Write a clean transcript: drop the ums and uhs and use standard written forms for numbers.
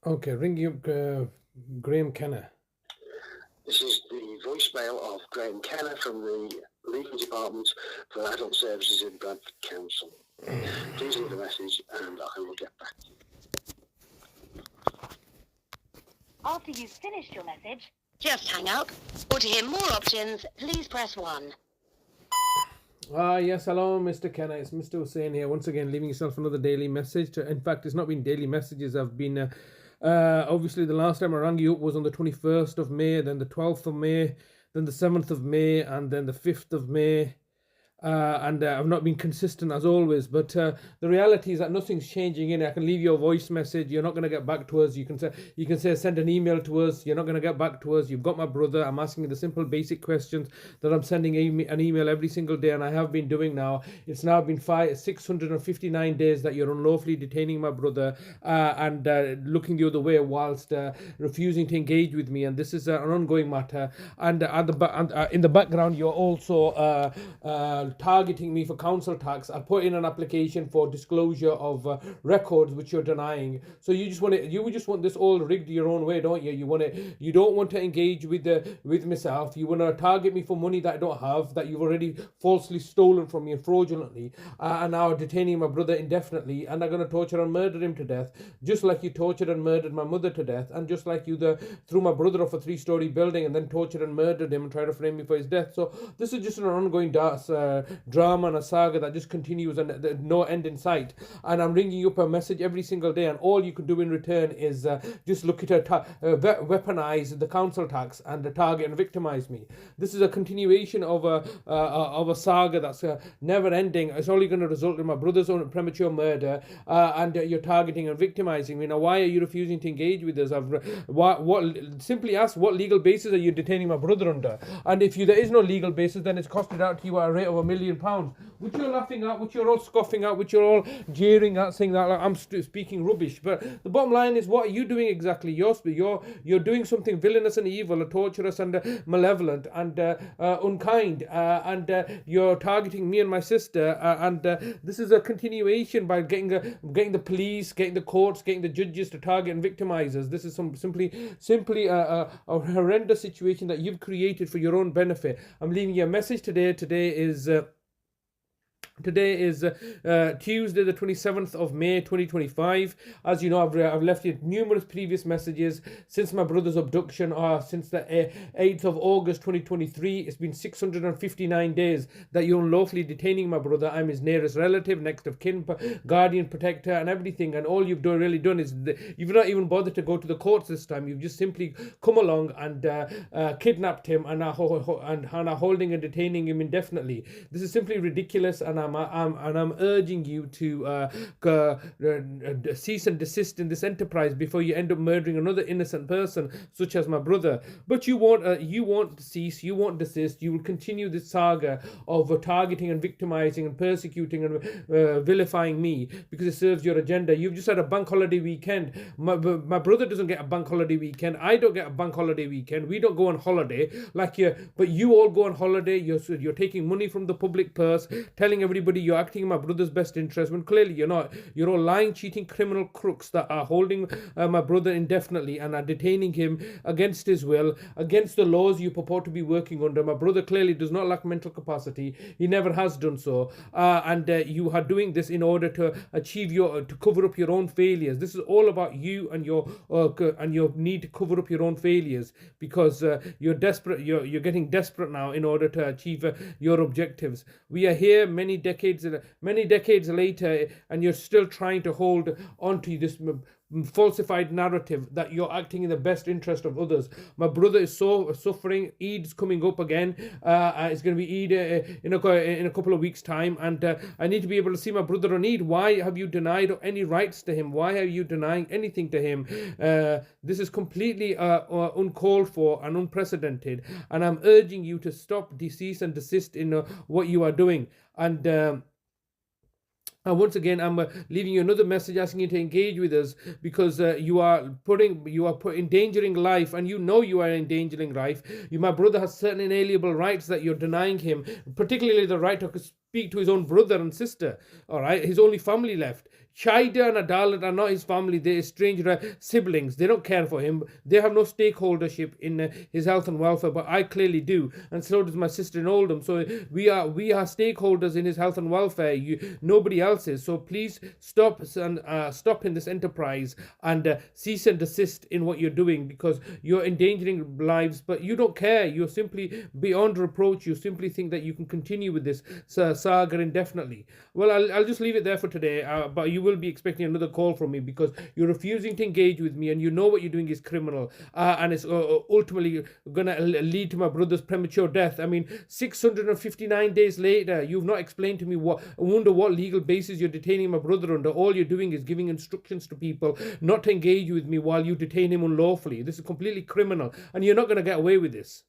Okay, ring you, Graeme Kenna. This is the voicemail of Graeme Kenna from the Legal Department for Adult Services in Bradford Council. Please leave a message and I will get back to you. After you've finished your message, just hang up. Or to hear more options, please press 1. Yes, hello, Mr. Kenna. It's Mr. Hussain here. Once again, leaving yourself another daily message. In fact, it's not been daily messages. I've been, obviously, the last time I rang you up was on the 21st of May, then the 12th of May, then the 7th of May, and then the 5th of May. And I've not been consistent as always, but the reality is that nothing's changing in it. I can leave you a voice message. You're not going to get back to us. You can say send an email to us. You're not going to get back to us. You've got my brother. I'm asking you the simple basic questions that I'm sending an email every single day, and I have been doing now. It's now been 659 days that you're unlawfully detaining my brother and looking the other way whilst refusing to engage with me, and this is an ongoing matter. And in the background, you're also targeting me for council tax. I put in an application for disclosure of records which you're denying. So you just want this all rigged your own way, don't you? You don't want to engage with myself. You want to target me for money that I don't have, that you've already falsely stolen from me and fraudulently, and now detaining my brother indefinitely, and are going to torture and murder him to death, just like you tortured and murdered my mother to death, and just like you threw my brother off a 3-story building and then tortured and murdered him and tried to frame me for his death. So this is just an ongoing drama and a saga that just continues and there's no end in sight. And I'm ringing you up a message every single day, and all you can do in return is just look at weaponize the council tax and target and victimize me. This is a continuation of a saga that's never ending. It's only going to result in my brother's own premature murder, and you're targeting and victimizing me. Now, why are you refusing to engage with us? Simply ask, what legal basis are you detaining my brother under? And if there is no legal basis, then it's costed out to you at a rate of £1 million, which you're laughing at, which you're all scoffing at, which you're all jeering at, saying that like I'm speaking rubbish. But the bottom line is, what are you doing exactly? You're doing something villainous and evil, torturous and malevolent and unkind, and you're targeting me and my sister. And this is a continuation by getting the police, getting the courts, getting the judges to target and victimize us. This is simply a horrendous situation that you've created for your own benefit. I'm leaving you a message today. Today is Tuesday, the 27th of May, 2025. As you know, I've left you numerous previous messages since my brother's abduction, since the 8th of August, 2023. It's been 659 days that you're unlawfully detaining my brother. I'm his nearest relative, next of kin, guardian, protector, and everything. And all you've really done is you've not even bothered to go to the courts this time. You've just simply come along and kidnapped him and are holding and detaining him indefinitely. This is simply ridiculous, and I'm urging you to cease and desist in this enterprise before you end up murdering another innocent person, such as my brother. But you won't cease, you won't desist. You will continue this saga of targeting and victimizing and persecuting and vilifying me because it serves your agenda. You've just had a bank holiday weekend. My brother doesn't get a bank holiday weekend. I don't get a bank holiday weekend. We don't go on holiday like you, but you all go on holiday. You're taking money from the public purse, telling everybody you're acting in my brother's best interest when clearly you're not. You're all lying, cheating criminal crooks that are holding my brother indefinitely and are detaining him against his will, against the laws you purport to be working under. My brother clearly does not lack mental capacity. He never has done so, and you are doing this in order to achieve to cover up your own failures. This is all about you and your need to cover up your own failures because you're desperate. You're getting desperate now in order to achieve your objectives. We are here many decades later, and you're still trying to hold onto this falsified narrative that you're acting in the best interest of others. My brother is so suffering. Eid's coming up again. It's going to be Eid in a couple of weeks' time, and I need to be able to see my brother on Eid. Why have you denied any rights to him? Why are you denying anything to him? This is completely uncalled for and unprecedented, and I'm urging you to stop, cease and desist in what you are doing. And once again, I'm leaving you another message asking you to engage with us because you are endangering life, and you know you are endangering life. My brother has certain inalienable rights that you're denying him, particularly the right to speak to his own brother and sister, all right, his only family left. Shaida and Adalat are not his family, they're estranged siblings. They don't care for him. They have no stakeholdership in his health and welfare, but I clearly do, and so does my sister in Oldham. So we are stakeholders in his health and welfare. Nobody else is. So please stop in this enterprise and cease and desist in what you're doing, because you're endangering lives, but you don't care. You're simply beyond reproach. You simply think that you can continue with this saga indefinitely. Well, I'll just leave it there for today, but you will be expecting another call from me, because you're refusing to engage with me, and you know what you're doing is criminal, and it's ultimately going to lead to my brother's premature death. I mean, 659 days later, you've not explained to me I wonder what legal basis you're detaining my brother under. All you're doing is giving instructions to people not to engage with me while you detain him unlawfully. This is completely criminal, and you're not going to get away with this.